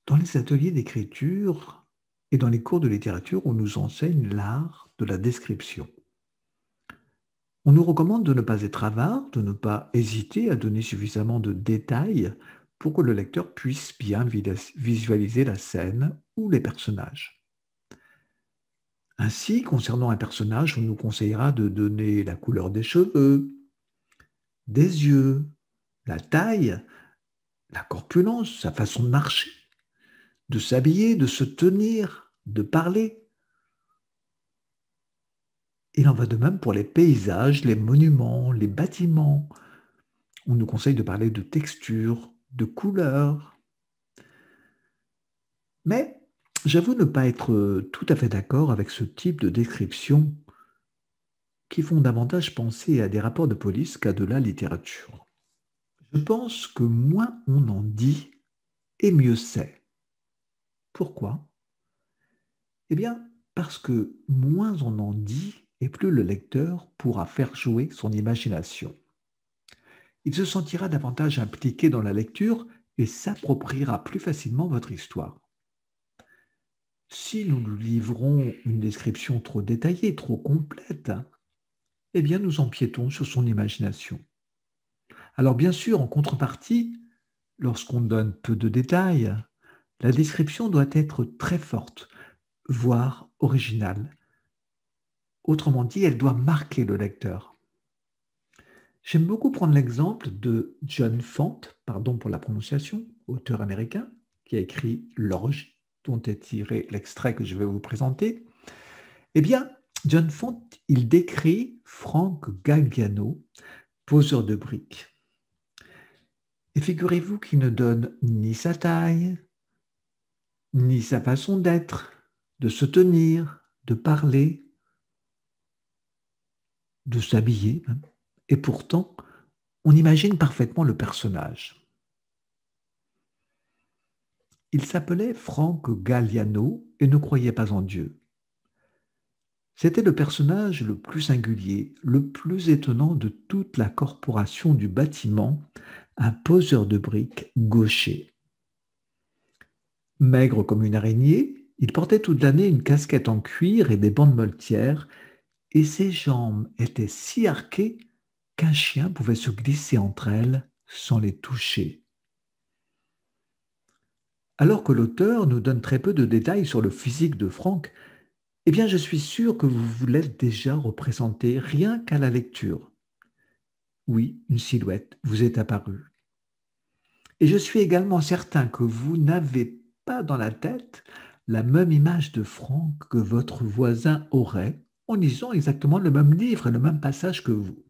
Dans les ateliers d'écriture et dans les cours de littérature, on nous enseigne l'art de la description. On nous recommande de ne pas être avare, de ne pas hésiter à donner suffisamment de détails pour que le lecteur puisse bien visualiser la scène ou les personnages. Ainsi, concernant un personnage, on nous conseillera de donner la couleur des cheveux, des yeux, la taille, la corpulence, sa façon de marcher, de s'habiller, de se tenir, de parler. Il en va de même pour les paysages, les monuments, les bâtiments. On nous conseille de parler de texture, de couleurs. Mais j'avoue ne pas être tout à fait d'accord avec ce type de description qui font davantage penser à des rapports de police qu'à de la littérature. Je pense que moins on en dit, et mieux c'est. Pourquoi? Eh bien, parce que moins on en dit, et plus le lecteur pourra faire jouer son imagination. Il se sentira davantage impliqué dans la lecture et s'appropriera plus facilement votre histoire. Si nous nous livrons une description trop détaillée, trop complète, eh bien nous empiétons sur son imagination. Alors bien sûr, en contrepartie, lorsqu'on donne peu de détails, la description doit être très forte, voire originale. Autrement dit, elle doit marquer le lecteur. J'aime beaucoup prendre l'exemple de John Font, pardon pour la prononciation, auteur américain, qui a écrit L'Orge, dont est tiré l'extrait que je vais vous présenter. Eh bien, John Font, il décrit Frank Galliano, poseur de briques. Et figurez-vous qu'il ne donne ni sa taille, ni sa façon d'être, de se tenir, de parler, de s'habiller même. Et pourtant, on imagine parfaitement le personnage. Il s'appelait Frank Galliano et ne croyait pas en Dieu. C'était le personnage le plus singulier, le plus étonnant de toute la corporation du bâtiment, un poseur de briques gaucher. Maigre comme une araignée, il portait toute l'année une casquette en cuir et des bandes moltières, et ses jambes étaient si arquées qu'un chien pouvait se glisser entre elles sans les toucher. Alors que l'auteur nous donne très peu de détails sur le physique de Frank, eh bien je suis sûr que vous vous l'êtes déjà représenté rien qu'à la lecture. Oui, une silhouette vous est apparue. Et je suis également certain que vous n'avez pas dans la tête la même image de Frank que votre voisin aurait en lisant exactement le même livre et le même passage que vous.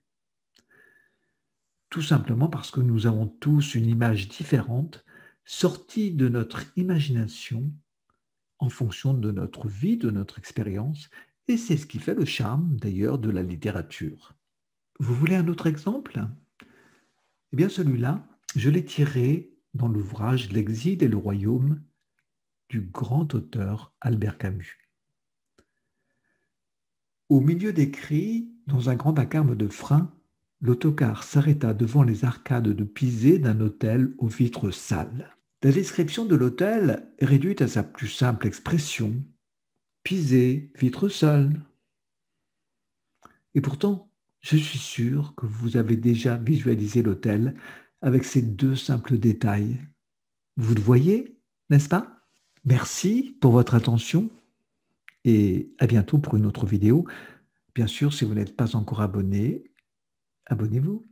Tout simplement parce que nous avons tous une image différente, sortie de notre imagination en fonction de notre vie, de notre expérience, et c'est ce qui fait le charme d'ailleurs de la littérature. Vous voulez un autre exemple? Eh bien celui-là, je l'ai tiré dans l'ouvrage L'Exil et le Royaume du grand auteur Albert Camus. Au milieu des cris, dans un grand vacarme de frein, l'autocar s'arrêta devant les arcades de Pizé d'un hôtel aux vitres sales. La description de l'hôtel est réduite à sa plus simple expression. Pizé, vitres sales. Et pourtant, je suis sûr que vous avez déjà visualisé l'hôtel avec ces deux simples détails. Vous le voyez, n'est-ce pas? Merci pour votre attention et à bientôt pour une autre vidéo. Bien sûr, si vous n'êtes pas encore abonné, abonnez-vous.